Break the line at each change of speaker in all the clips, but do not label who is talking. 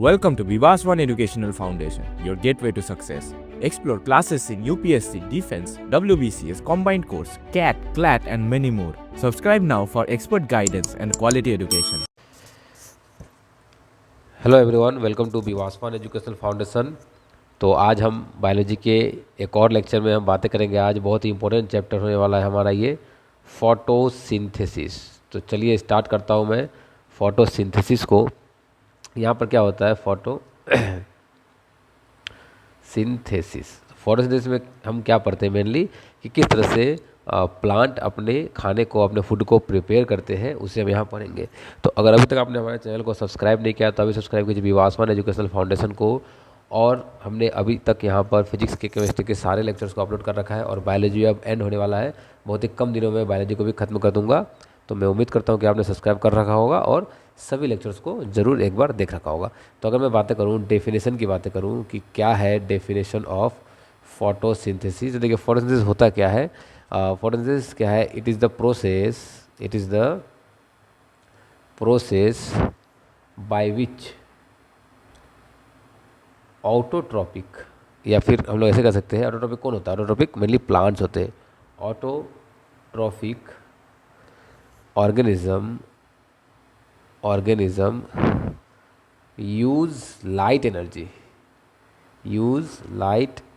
Welcome to Vivas One Educational Foundation, your gateway to success. Explore classes in UPSC, Defense, WBCS, Combined Course, CAT, CLAT, and many more. Subscribe now for expert guidance and quality education.
Hello everyone, welcome to Vivaswan educational foundation. तो आज हम biology के एक और lecture में हम बातें करेंगे। आज बहुत ही इंपॉर्टेंट चैप्टर होने वाला है हमारा ये फोटोसिंथेसिस। तो चलिए स्टार्ट करता हूँ मैं फोटोसिंथेसिस को। यहाँ पर क्या होता है फोटो सिंथेसिस। फोटोसिंथेसिस में हम क्या पढ़ते हैं मेनली कि किस तरह से प्लांट अपने खाने को, अपने फूड को प्रिपेयर करते हैं, उसे हम यहाँ पढ़ेंगे। तो अगर अभी तक आपने हमारे चैनल को सब्सक्राइब नहीं किया तो अभी सब्सक्राइब कीजिए विवासवान एजुकेशनल फाउंडेशन को। और हमने अभी तक यहाँ पर फिजिक्स के, केमिस्ट्री के सारे लेक्चर्स को अपलोड कर रखा है और बायोलॉजी अब एंड होने वाला है। बहुत ही कम दिनों में बायोलॉजी को भी खत्म कर दूंगा। तो मैं उम्मीद करता हूँ कि आपने सब्सक्राइब कर रखा होगा और सभी लेक्चर्स को ज़रूर एक बार देख रखा होगा। तो अगर मैं बातें करूँ, डेफिनेशन की बातें करूँ कि क्या है डेफिनेशन ऑफ फोटोसिंथेसिस। तो देखिए फोटोसिंथेसिस होता क्या है। फोटोसिंथेसिस क्या है? It is the process by which autotrophic, या फिर हम लोग ऐसे कर सकते हैं, ऑटोट्रॉपिक कौन होता है? ऑटोट्रॉपिक मेनली प्लांट्स होते हैं। Autotrophic organism use light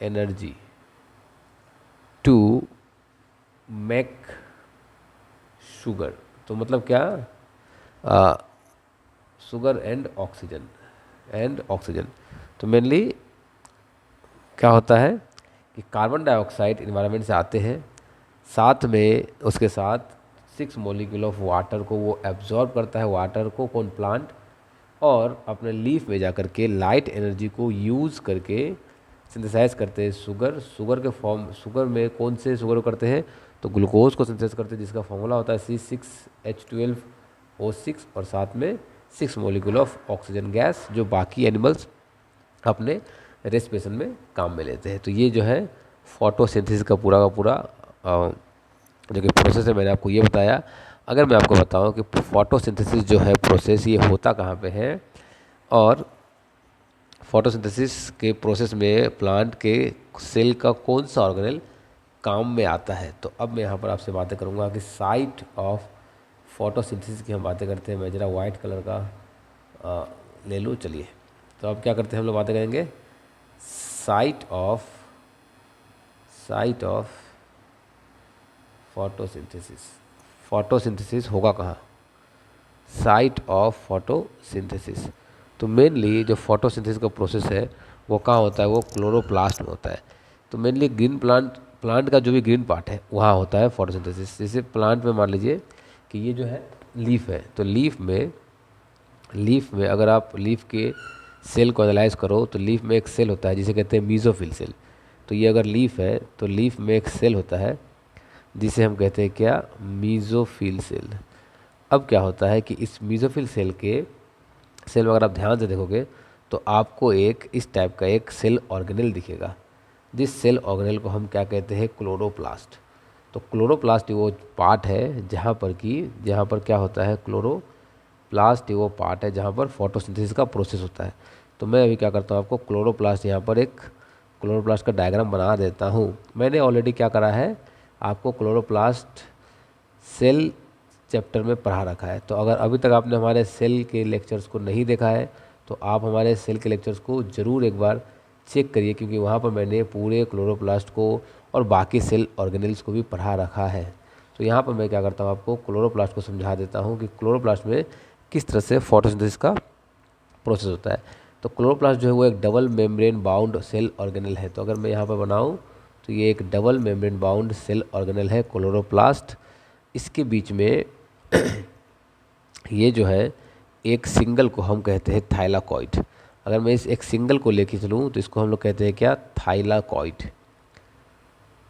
energy to make sugar. तो मतलब क्या? Sugar and oxygen. तो मेनली क्या होता है कि कार्बन डाइऑक्साइड इन्वायरमेंट से आते हैं, साथ में उसके साथ 6 मॉलिक्यूल ऑफ वाटर को वो एब्जॉर्ब करता है। वाटर को कौन? प्लांट। और अपने लीफ में जा कर के लाइट एनर्जी को यूज़ करके सिंथेसाइज करते हैं शुगर के फॉर्म। शुगर में कौन से शुगर को करते हैं? तो ग्लूकोज को सिंथेसाइज करते हैं, जिसका फॉर्मूला होता है C6H12O6 और साथ में 6 मॉलिक्यूल ऑफ ऑक्सीजन गैस, जो बाकी एनिमल्स अपने रेस्पिरेशन में काम में लेते हैं। तो ये जो है फोटोसिंथेसिस का पूरा जो कि प्रोसेस है, मैंने आपको ये बताया। अगर मैं आपको बताऊं कि फोटोसिंथेसिस जो है प्रोसेस, ये होता कहाँ पे है और फोटोसिंथेसिस के प्रोसेस में प्लांट के सेल का कौन सा ऑर्गेनेल काम में आता है, तो अब मैं यहाँ पर आपसे बातें करूँगा कि साइट ऑफ फोटोसिंथेसिस की हम बातें करते हैं। मैं ज़रा वाइट कलर का ले लूँ। चलिए, तो अब क्या करते हैं हम लोग बातें करेंगे साइट ऑफ फोटोसिंथेसिस होगा कहाँ? Site of photosynthesis. तो मेनली जो फोटोसिंथेसिस का प्रोसेस है वो कहाँ होता है? वो क्लोरोप्लास्ट में होता है। तो मेनली ग्रीन प्लांट का जो भी ग्रीन पार्ट है वहाँ होता है फोटोसिंथेसिस। जैसे प्लांट में मान लीजिए कि ये जो है लीफ है, तो लीफ में अगर आप लीफ के सेल को एनालाइज करो तो लीफ में एक सेल होता है जिसे कहते हैं मीजोफिल सेल। तो ये अगर लीफ है तो लीफ में एक सेल होता है जिसे हम कहते हैं क्या? Mesophyll cell. अब क्या होता है कि इस मीजोफिल सेल में अगर आप ध्यान से देखोगे तो आपको एक इस टाइप का एक सेल ऑर्गेनेल दिखेगा, जिस सेल ऑर्गेनेल को हम क्या कहते हैं? क्लोरोप्लास्ट। तो क्लोरोप्लास्ट वो पार्ट है जहाँ पर क्या होता है? क्लोरोप्लास्ट वो पार्ट है जहाँ पर फोटोसिंथेसिस का प्रोसेस होता है। तो मैं अभी क्या करता हूँ, आपको क्लोरोप्लास्ट यहाँ पर एक क्लोरोप्लास्ट का डायग्राम बना देता हूँ। मैंने ऑलरेडी क्या करा है, आपको क्लोरोप्लास्ट सेल चैप्टर में पढ़ा रखा है। तो अगर अभी तक आपने हमारे सेल के लेक्चर्स को नहीं देखा है तो आप हमारे सेल के लेक्चर्स को ज़रूर एक बार चेक करिए, क्योंकि वहाँ पर मैंने पूरे क्लोरोप्लास्ट को और बाकी सेल ऑर्गेनेल्स को भी पढ़ा रखा है। तो यहाँ पर मैं क्या करता हूँ, आपको क्लोरोप्लास्ट को समझा देता हूँ कि क्लोरोप्लास्ट में किस तरह से फोटोसिंथेसिस का प्रोसेस होता है। तो क्लोरोप्लास्ट जो है वो एक double membrane bound cell organelle है। तो अगर मैं यहाँ पर बनाऊँ तो ये एक double membrane bound cell organelle है क्लोरोप्लास्ट। इसके बीच में ये जो है एक सिंगल को हम कहते हैं थाइलाकॉइड। अगर मैं इस एक सिंगल को लेके चलूँ तो इसको हम लोग कहते हैं क्या?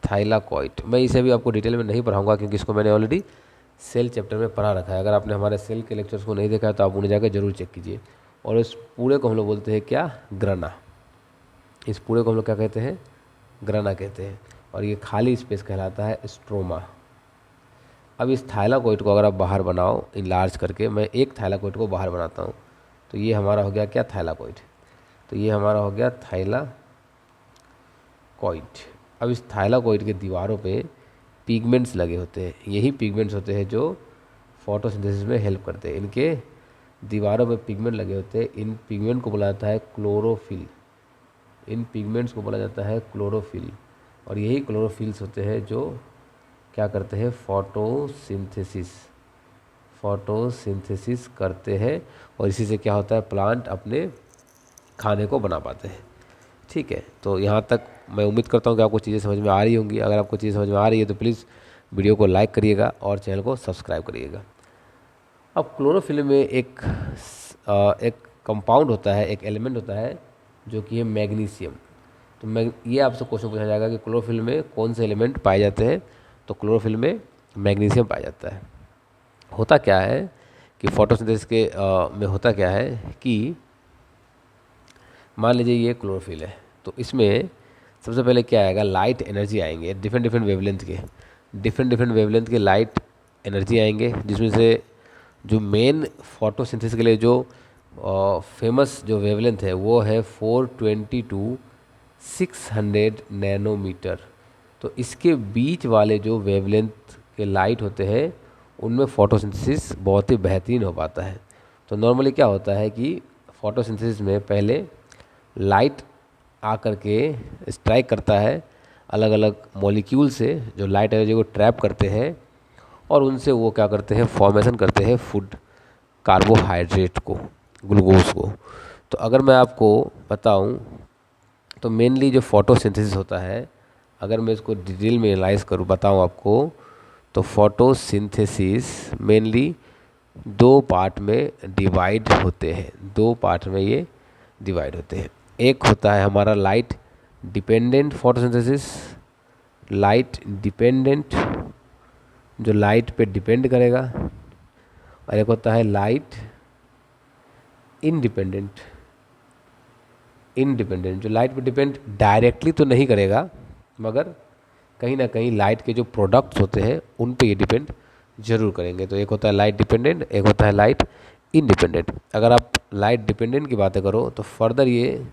थाइलाकॉइड। मैं इसे भी आपको डिटेल में नहीं पढ़ाऊंगा क्योंकि इसको मैंने ऑलरेडी सेल चैप्टर में पढ़ा रखा है। अगर आपने हमारे सेल के लेक्चर्स को नहीं देखा है तो आप उन्हें जाकर जरूर चेक कीजिए। और इस पूरे को हम लोग बोलते हैं क्या? ग्रना। इस पूरे को हम लोग क्या कहते हैं? ग्रना कहते हैं। और ये खाली स्पेस कहलाता है स्ट्रोमा। अब इस थाइलाकॉइड को अगर आप बाहर बनाओ इनलार्ज करके, मैं एक थाइलाकॉइड को बाहर बनाता हूँ, तो ये हमारा हो गया क्या, थाइलाकॉइड। तो ये हमारा हो गया थाइलाकॉइड। अब इस थाइलाकॉइड के दीवारों पे पिगमेंट्स लगे होते हैं, यही पिगमेंट्स होते हैं जो फोटोसिंथेसिस में हेल्प करते हैं। इनके दीवारों पे पिगमेंट लगे होते हैं, इन पिगमेंट को बोला जाता है क्लोरोफिल। इन पिगमेंट्स को बोला जाता है क्लोरोफिल, और यही क्लोरोफिल्स होते हैं जो क्या करते हैं, फोटोसिंथेसिस करते हैं, और इसी से क्या होता है, प्लांट अपने खाने को बना पाते हैं। ठीक है, तो यहाँ तक मैं उम्मीद करता हूँ कि आपको चीज़ें समझ में आ रही होंगी। अगर आपको चीज़ें समझ में आ रही है तो प्लीज़ वीडियो को लाइक करिएगा और चैनल को सब्सक्राइब करिएगा। अब क्लोरोफिल में एक कंपाउंड होता है, एक एलिमेंट होता है जो कि है मैग्नीशियम। तो ये आपसे क्वेश्चन पूछा जाएगा कि क्लोरोफिल में कौन से एलिमेंट पाए जाते हैं, तो क्लोरोफिल में मैग्नीशियम पाया जाता है। होता क्या है कि फोटोसिंथेसिस के में होता क्या है कि मान लीजिए ये क्लोरोफिल है, तो इसमें सबसे पहले क्या आएगा, लाइट एनर्जी आएंगे, डिफरेंट डिफरेंट वेवलेंथ के लाइट एनर्जी आएंगे, जिसमें से जो मेन फोटोसिंथेसिस के लिए जो फेमस जो वेवलेंथ है वो है 420 टू 600 नैनोमीटर। तो इसके बीच वाले जो वेवलेंथ के लाइट होते हैं उनमें फोटोसिंथेसिस बहुत ही बेहतरीन हो पाता है। तो नॉर्मली क्या होता है कि फोटोसिंथेसिस में पहले लाइट आकर के स्ट्राइक करता है अलग अलग मॉलिक्यूल से, जो लाइट एनर्जी को ट्रैप करते हैं, और उनसे वो क्या करते हैं, फॉर्मेशन करते हैं फूड, कार्बोहाइड्रेट को, ग्लूकोज को। तो अगर मैं आपको बताऊं तो मेनली जो फोटोसिंथेसिस होता है, अगर मैं इसको डिटेल में एनालाइज करूं, बताऊं आपको, तो फोटोसिंथेसिस मेनली दो पार्ट में डिवाइड होते हैं, दो पार्ट में ये डिवाइड होते हैं। एक होता है हमारा light dependent photosynthesis, light dependent जो लाइट पे डिपेंड करेगा, और एक होता है लाइट इंडिपेंडेंट जो लाइट पे डिपेंड डायरेक्टली तो नहीं करेगा, मगर कहीं ना कहीं लाइट के जो प्रोडक्ट्स होते हैं उन पे ये डिपेंड जरूर करेंगे। तो एक होता है लाइट डिपेंडेंट, एक होता है लाइट इंडिपेंडेंट। अगर आप लाइट डिपेंडेंट की बातें करो तो फर्दर ये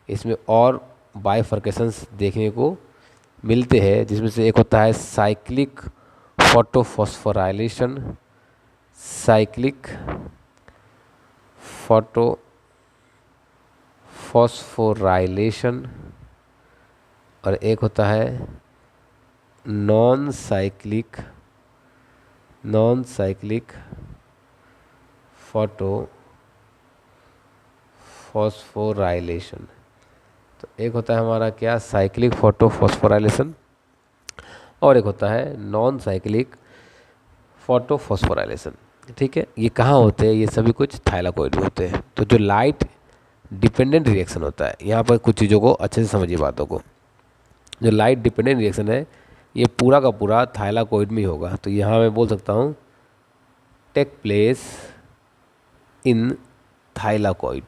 इसमें और बाइफर्केशंस देखने को मिलते हैं, जिसमें से एक होता है साइक्लिक फोटोफॉस्फोराइलेशन, साइक्लिक फोटोफॉस्फोराइलेशन, और एक होता है नॉन साइक्लिक फोटोफॉस्फोराइलेशन। तो एक होता है हमारा क्या, साइक्लिक फोटोफॉस्फोराइलेशन, और एक होता है नॉन साइक्लिक फोटोफॉस्फोराइलेशन। ठीक है, ये कहाँ होते हैं, ये सभी कुछ थाइलाकॉइड में होते हैं। तो जो लाइट डिपेंडेंट रिएक्शन होता है, यहाँ पर कुछ चीज़ों को अच्छे से समझिए बातों को। जो लाइट डिपेंडेंट रिएक्शन है ये पूरा का पूरा थाइलाकॉइड में ही होगा। तो यहाँ मैं बोल सकता हूँ टेक प्लेस इन थाइलाकॉइड।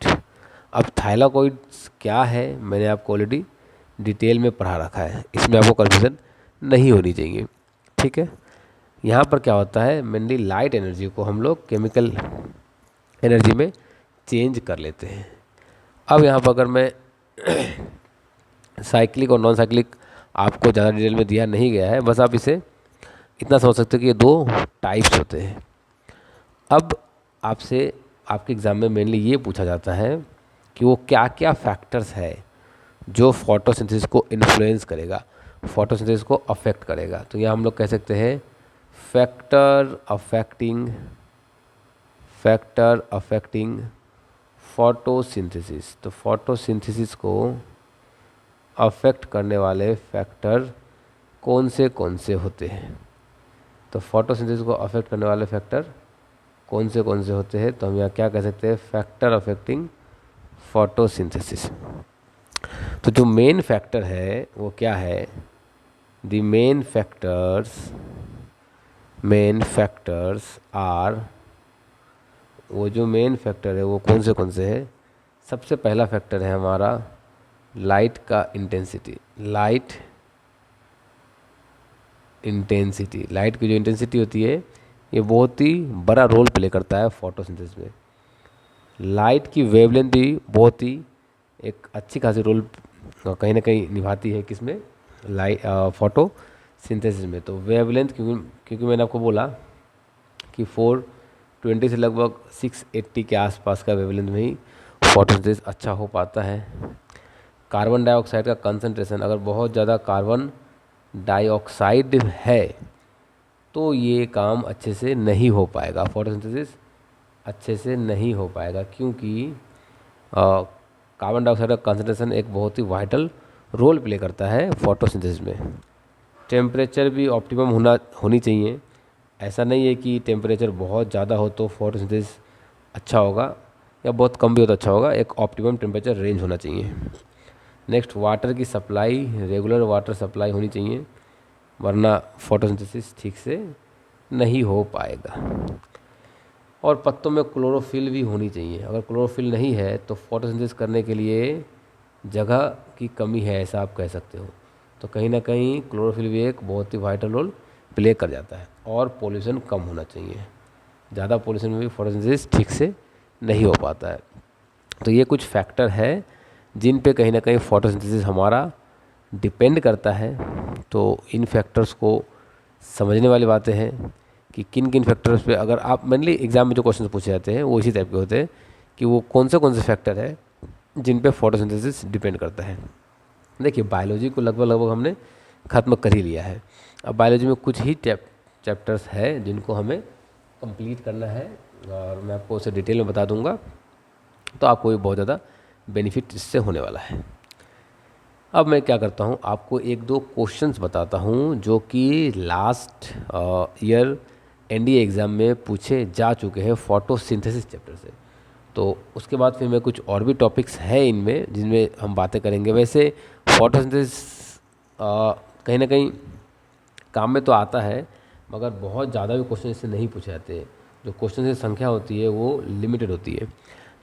अब थाइलाकॉइड क्या है मैंने आपको ऑलरेडी डिटेल में पढ़ा रखा है, इसमें आपको कन्फ्यूजन नहीं होनी चाहिए। ठीक है, यहाँ पर क्या होता है, मेनली लाइट एनर्जी को हम लोग केमिकल एनर्जी में चेंज कर लेते हैं। अब यहाँ पर अगर मैं साइक्लिक और नॉन साइक्लिक आपको ज़्यादा डिटेल में दिया नहीं गया है, बस आप इसे इतना समझ सकते हो कि ये दो टाइप्स होते हैं। अब आपसे आपके एग्ज़ाम में मेनली ये पूछा जाता है कि वो क्या क्या फैक्टर्स है जो फोटोसिंथेसिस को इन्फ्लुएंस करेगा, फोटोसिंथेसिस को अफेक्ट करेगा। तो यहाँ हम लोग कह सकते हैं फैक्टर अफेक्टिंग फोटोसिंथेसिस। तो फोटोसिंथेसिस को अफेक्ट करने वाले फैक्टर कौन से होते हैं, तो फोटोसिंथेसिस को अफेक्ट करने वाले फैक्टर कौन से होते हैं, तो हम यहाँ क्या कह सकते हैं, फैक्टर अफेक्टिंग फोटोसिंथेसिस। तो जो मेन फैक्टर है वो क्या है, द मेन फैक्टर्स आर, वो जो मेन फैक्टर है वो कौन से है। सबसे पहला फैक्टर है हमारा लाइट का इंटेंसिटी। लाइट की जो इंटेंसिटी होती है ये बहुत ही बड़ा रोल प्ले करता है फोटोसिंथेसिस में। लाइट की वेवलेंथ भी बहुत ही एक अच्छी खासी रोल कहीं ना कहीं निभाती है किसमें, लाइट फोटो सिंथेसिस में। तो वेवलेंथ क्योंकि मैंने आपको बोला कि 420 से लगभग 680 के आसपास का वेवलेंथ में ही फोटोसिंथेसिस अच्छा हो पाता है। कार्बन डाइऑक्साइड का कंसंट्रेशन, अगर बहुत ज़्यादा कार्बन डाइऑक्साइड है तो ये काम अच्छे से नहीं हो पाएगा, फोटोसिंथेसिस अच्छे से नहीं हो पाएगा, क्योंकि कार्बन डाइऑक्साइड का कंसंट्रेशन एक बहुत ही वाइटल रोल प्ले करता है फोटोसिंथेसिस में। टेम्परेचर भी ऑप्टिमम होनी चाहिए। ऐसा नहीं है कि टेम्परेचर बहुत ज़्यादा हो तो फोटोसिंथेसिस अच्छा होगा या बहुत कम भी हो तो अच्छा होगा, एक ऑप्टिमम टेम्परेचर रेंज होना चाहिए। नेक्स्ट, वाटर की सप्लाई, रेगुलर वाटर सप्लाई होनी चाहिए, वरना फोटोसिंथेसिस ठीक से नहीं हो पाएगा। और पत्तों में क्लोरोफिल भी होनी चाहिए। अगर क्लोरोफिल नहीं है तो फोटोसिंथेसिस करने के लिए जगह की कमी है, ऐसा आप कह सकते हो। तो कहीं ना कहीं क्लोरोफिल भी एक बहुत ही वाइटल रोल प्ले कर जाता है। और पोल्यूशन कम होना चाहिए, ज़्यादा पोल्यूशन में भी फोटोसिंथेसिस ठीक से नहीं हो पाता है। तो ये कुछ फैक्टर है जिन पे कहीं ना कहीं फोटोसिंथेसिस हमारा डिपेंड करता है। तो इन फैक्टर्स को समझने वाली बातें हैं कि किन किन फैक्टर्स पे, अगर आप मेनली एग्जाम में जो क्वेश्चन पूछे जाते हैं वो इसी टाइप के होते हैं कि वो कौन से फैक्टर है जिन पे फोटोसिंथेसिस डिपेंड करता है। देखिए, बायोलॉजी को लगभग लगभग हमने ख़त्म कर ही लिया है। अब बायोलॉजी में कुछ ही चैप्टर्स है जिनको हमें कंप्लीट करना है, और मैं आपको उसे डिटेल में बता दूंगा, तो आपको भी बहुत ज़्यादा बेनिफिट इससे होने वाला है। अब मैं क्या करता हूँ, आपको एक दो क्वेश्चंस बताता हूँ जो कि लास्ट ईयर एनडीए एग्ज़ाम में पूछे जा चुके हैं फोटोसिंथेसिस चैप्टर से। तो उसके बाद फिर मैं कुछ और भी टॉपिक्स हैं इनमें जिनमें हम बातें करेंगे। वैसे फोटोसिंथेसिस कहीं ना कहीं काम में तो आता है, मगर बहुत ज़्यादा भी क्वेश्चन इससे नहीं पूछे जाते। जो क्वेश्चन की संख्या होती है वो लिमिटेड होती है।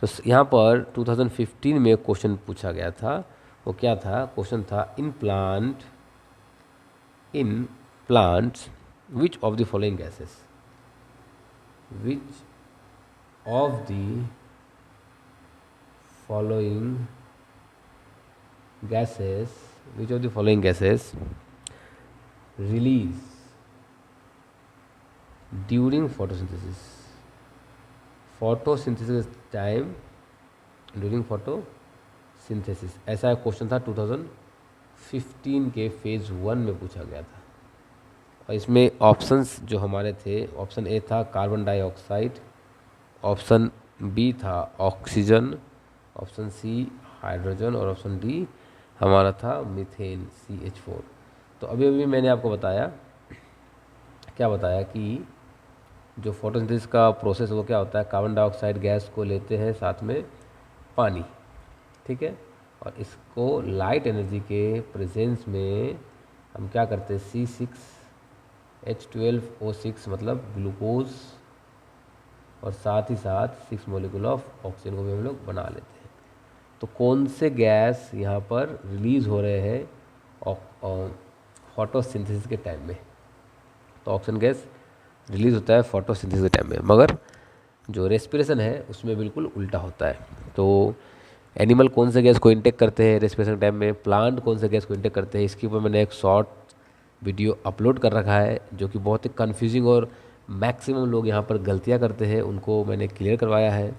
तो यहाँ पर 2015 में क्वेश्चन पूछा गया था, वो क्या था, क्वेश्चन था in plants which of the following gases, which of the following gases which of the following gases release during photosynthesis time, during photosynthesis. ऐसा एक क्वेश्चन था 2015 के फेज़ 1 में पूछा गया था। और इसमें ऑप्शंस जो हमारे थे, ऑप्शन ए था कार्बन डाइऑक्साइड, ऑप्शन बी था ऑक्सीजन, ऑप्शन सी हाइड्रोजन, और ऑप्शन डी हमारा था मीथेन CH4। तो अभी अभी मैंने आपको बताया, क्या बताया कि जो फोटोसिंथेसिस का प्रोसेस वो क्या होता है, कार्बन डाइऑक्साइड गैस को लेते हैं साथ में पानी, ठीक है, और इसको लाइट एनर्जी के प्रेजेंस में हम क्या करते हैं, C6H12O6 मतलब ग्लूकोज, और साथ ही साथ 6 मॉलिक्यूल ऑफ ऑक्सीजन को भी हम लोग बना लेते हैं। तो कौन से गैस यहाँ पर रिलीज़ हो रहे हैं फोटोसिंथेसिस के टाइम में, तो ऑक्सीजन गैस रिलीज़ होता है फोटोसिंथेसिस के टाइम में, मगर जो रेस्पिरेशन है उसमें बिल्कुल उल्टा होता है। तो एनिमल कौन से गैस को इंटेक करते हैं रेस्पिरेशन टाइम में, प्लांट कौन से गैस को इंटेक करते हैं, इसके ऊपर मैंने एक शॉर्ट वीडियो अपलोड कर रखा है जो कि बहुत ही कन्फ्यूजिंग और मैक्सिमम लोग यहाँ पर गलतियाँ करते हैं उनको मैंने क्लियर करवाया है।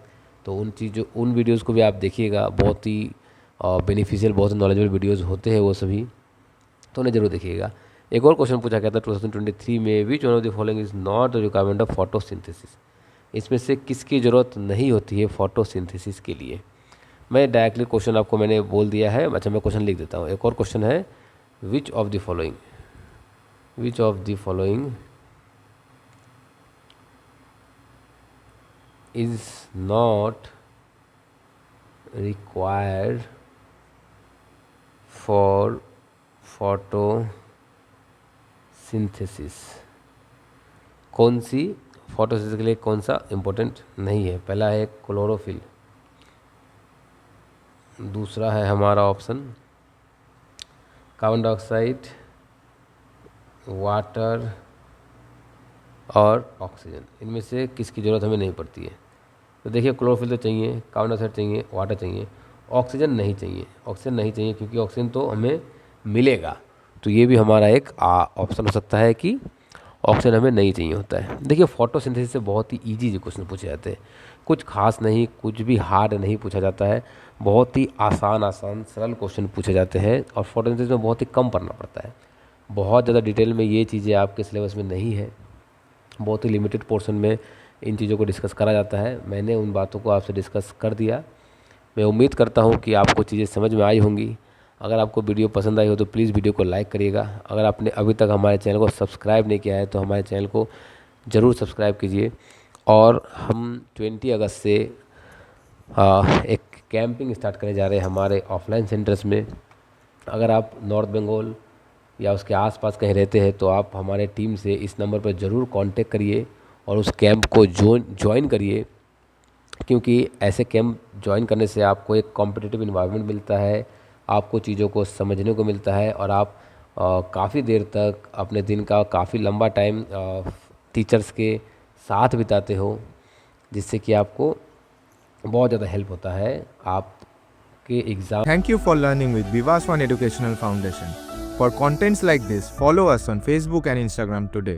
तो उन वीडियोज़ को भी आप देखिएगा, बहुत ही बेनिफिशियल, बहुत ही नॉलेजेबल वीडियोज़ होते हैं वो सभी, तो उन्हें जरूर देखिएगा। एक और क्वेश्चन पूछा गया था 2023 में, which one of the following is not the requirement of photosynthesis, इसमें से किसकी ज़रूरत नहीं होती है फोटोसिंथेसिस के लिए। मैं डायरेक्टली क्वेश्चन आपको मैंने बोल दिया है, अच्छा मैं क्वेश्चन लिख देता हूँ। एक और क्वेश्चन है, which of the following is not required for photosynthesis, कौन सी फोटोसिंथेसिस के लिए कौन सा इंपॉर्टेंट नहीं है। पहला है क्लोरोफिल, दूसरा है हमारा ऑप्शन कार्बन डाइऑक्साइड, वाटर और ऑक्सीजन। इनमें से किसकी ज़रूरत हमें नहीं पड़ती है। तो देखिए क्लोरोफिल तो चाहिए, कार्बन डाइऑक्साइड चाहिए, वाटर चाहिए, ऑक्सीजन नहीं चाहिए। ऑक्सीजन नहीं चाहिए क्योंकि ऑक्सीजन तो हमें मिलेगा, तो ये भी हमारा एक ऑप्शन हो सकता है कि ऑक्सीजन हमें नहीं चाहिए होता है। देखिए फोटोसिंथेसिस से बहुत ही ईजी क्वेश्चन पूछे जाते हैं, कुछ खास नहीं, कुछ भी हार्ड नहीं पूछा जाता है, बहुत ही आसान सरल क्वेश्चन पूछे जाते हैं और फोटोसिंथेसिस में बहुत ही कम पढ़ना पड़ता है। बहुत ज़्यादा डिटेल में ये चीज़ें आपके सिलेबस में नहीं है, बहुत ही लिमिटेड पोर्शन में इन चीज़ों को डिस्कस करा जाता है। मैंने उन बातों को आपसे डिस्कस कर दिया। मैं उम्मीद करता हूँ कि आपको चीज़ें समझ में आई होंगी। अगर आपको वीडियो पसंद आई हो तो प्लीज़ वीडियो को लाइक करिएगा। अगर आपने अभी तक हमारे चैनल को सब्सक्राइब नहीं किया है तो हमारे चैनल को ज़रूर सब्सक्राइब कीजिए। और हम 20 अगस्त से एक कैंपिंग स्टार्ट करने जा रहे हैं हमारे ऑफलाइन सेंटर्स में। अगर आप नॉर्थ बंगाल या उसके आसपास कहीं रहते हैं तो आप हमारे टीम से इस नंबर पर ज़रूर कांटेक्ट करिए और उस कैंप को ज्वाइन करिए, क्योंकि ऐसे कैंप ज्वाइन करने से आपको एक कॉम्पिटिटिव इन्वायरमेंट मिलता है, आपको चीज़ों को समझने को मिलता है और आप काफ़ी देर तक अपने दिन का काफ़ी लंबा टाइम टीचर्स के साथ बिताते हो, जिससे कि आपको बहुत ज़्यादा हेल्प होता है आपके exam.
Thank you for learning with Vivas One Educational Foundation. For contents like this, follow us on Facebook and Instagram today.